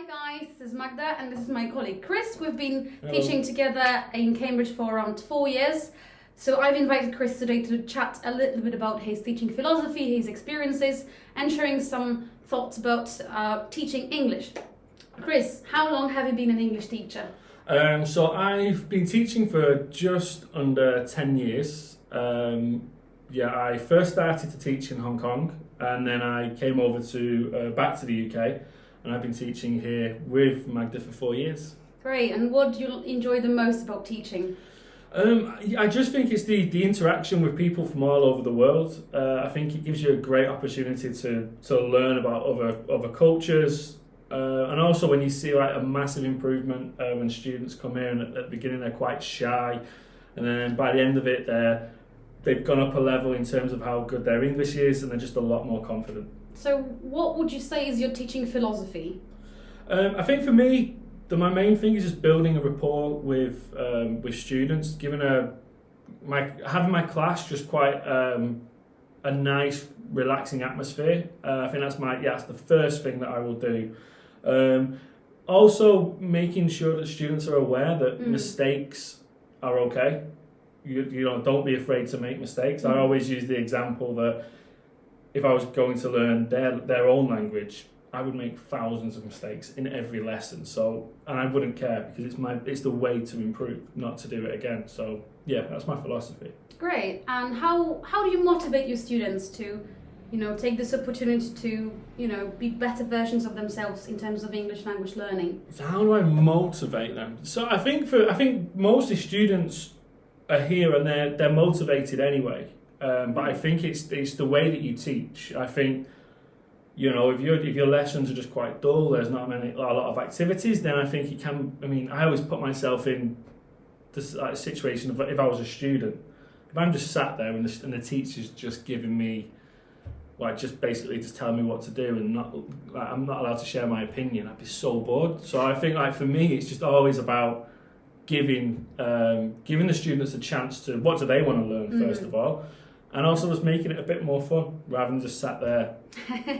Hi guys, this is Magda and this is my colleague Chris. We've been Hello. teaching together in Cambridge for around 4 years. So I've invited Chris today to chat a little bit about his teaching philosophy, his experiences, and sharing some thoughts about teaching English. Chris, how long have you been an English teacher? So I've been teaching for just under 10 years. I first started to teach in Hong Kong and then I came over to back to the UK and I've been teaching here with Magda for 4 years. Great, and what do you enjoy the most about teaching? I just think it's the interaction with people from all over the world. I think it gives you a great opportunity to learn about other cultures. And also when you see like a massive improvement when students come here and at the beginning they're quite shy and then by the end of it they've gone up a level in terms of how good their English is and they're just a lot more confident. So what would you say is your teaching philosophy? I think for me my main thing is just building a rapport with students, having my class just quite a nice relaxing atmosphere. I think that's the first thing that I will do. Also making sure that students are aware that mistakes are okay. You know, don't be afraid to make mistakes. I always use the example that if I was going to learn their own language, I would make thousands of mistakes in every lesson. And I wouldn't care because it's the way to improve, not to do it again. So yeah, that's my philosophy. Great. And how do you motivate your students to, take this opportunity to, be better versions of themselves in terms of English language learning? So how do I motivate them? So I think mostly students are here and they're motivated anyway. But I think it's the way that you teach. I think, if your lessons are just quite dull, there's not a lot of activities, then I think it can. I mean, I always put myself in this situation of if I was a student, if I'm just sat there and the teacher's just giving me, just telling me what to do and I'm not allowed to share my opinion, I'd be so bored. So I think for me, it's just always about giving the students a chance to what do they want to learn first of all. And also just making it a bit more fun rather than just sat there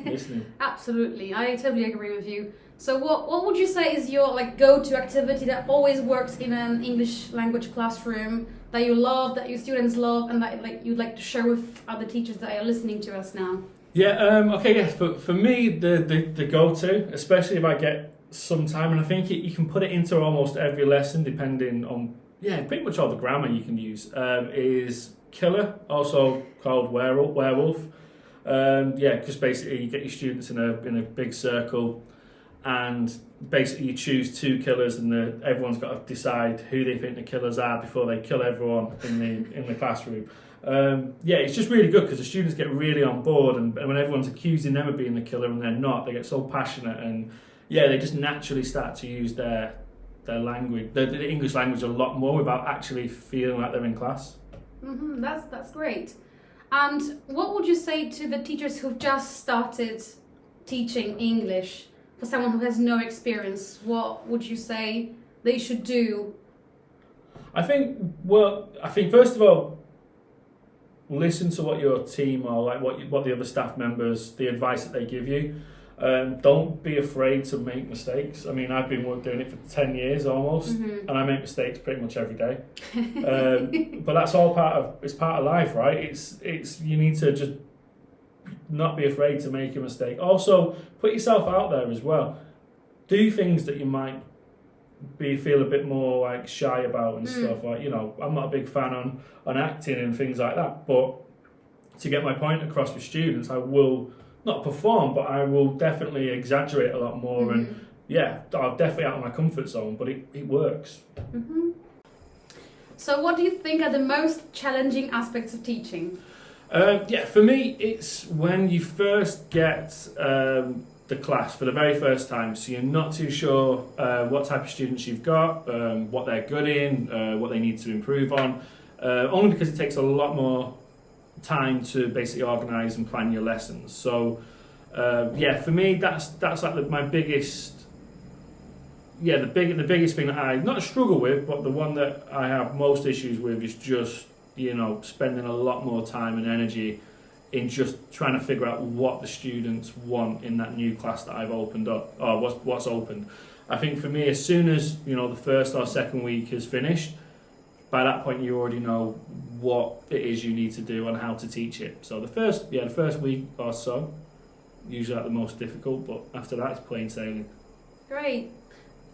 listening. Absolutely, I totally agree with you. So what would you say is your go-to activity that always works in an English language classroom that you love, that your students love, and that you'd like to share with other teachers that are listening to us now? For me, the go-to, especially if I get some time, and I think you can put it into almost every lesson depending on pretty much all the grammar you can use, is killer, also called werewolf. Because basically you get your students in a big circle and basically you choose two killers and everyone's got to decide who they think the killers are before they kill everyone in the classroom. It's just really good because the students get really on board and when everyone's accusing them of being the killer and they're not, they get so passionate and they just naturally start to use their language, the English language a lot more without actually feeling like they're in class. That's great. And what would you say to the teachers who've just started teaching English? For someone who has no experience, what would you say they should do? I think first of all, listen to what your team or what the other staff members, the advice that they give you. Don't be afraid to make mistakes. I mean, I've been doing it for 10 years almost, and I make mistakes pretty much every day. But that's all part of life, right? It's you need to just not be afraid to make a mistake. Also, put yourself out there as well. Do things that you might feel a bit more shy about and stuff. I'm not a big fan on acting and things like that. But to get my point across with students, I will not perform, but I will definitely exaggerate a lot more and I'm definitely out of my comfort zone, but it works. So what do you think are the most challenging aspects of teaching? For me, it's when you first get the class for the very first time, so you're not too sure what type of students you've got, what they're good in, what they need to improve on, only because it takes a lot more time to basically organise and plan your lessons. So for me that's my biggest the biggest thing that I not struggle with, but the one that I have most issues with is just spending a lot more time and energy in just trying to figure out what the students want in that new class that I've opened up, or what's opened. I think for me, as soon as the first or second week is finished, by that point you already know what it is you need to do and how to teach it. So the first week or so, usually at the most difficult, but after that it's plain sailing. Great.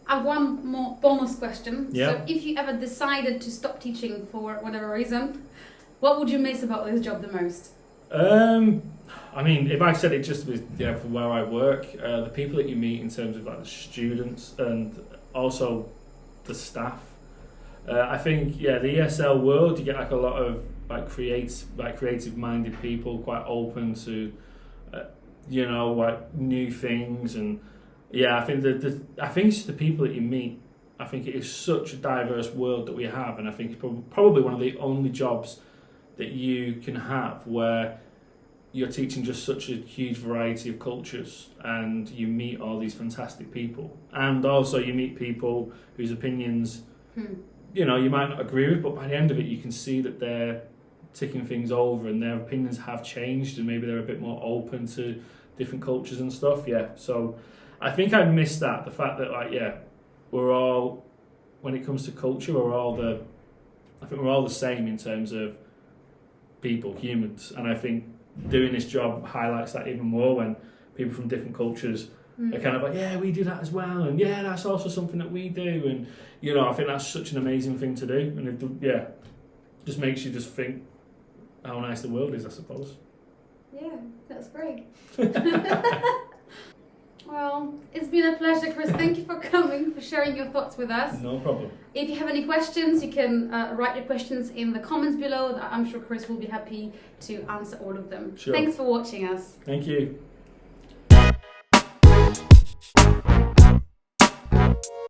I have one more bonus question. Yeah. So if you ever decided to stop teaching for whatever reason, what would you miss about this job the most? I mean, if I said it just with from where I work, the people that you meet in terms of like the students and also the staff. I think the ESL world, you get like a lot of creative minded people, quite open to like new things, and I think I think it's just the people that you meet. I think it is such a diverse world that we have, and I think it's probably one of the only jobs that you can have where you're teaching just such a huge variety of cultures, and you meet all these fantastic people, and also you meet people whose opinions you might not agree with, but by the end of it you can see that they're ticking things over and their opinions have changed, and maybe they're a bit more open to different cultures and stuff. So I think I miss that, the fact that we're all, when it comes to culture, I think we're all the same in terms of people, humans, and I think doing this job highlights that even more when people from different cultures are kind of like, we do that as well, and that's also something that we do, and I think that's such an amazing thing to do, and it just makes you just think how nice the world is, I suppose. Yeah, that's great. Well, it's been a pleasure, Chris. Thank you for coming, for sharing your thoughts with us. No problem. If you have any questions, you can write your questions in the comments below. I'm sure Chris will be happy to answer all of them. Sure. Thanks for watching us. Thank you.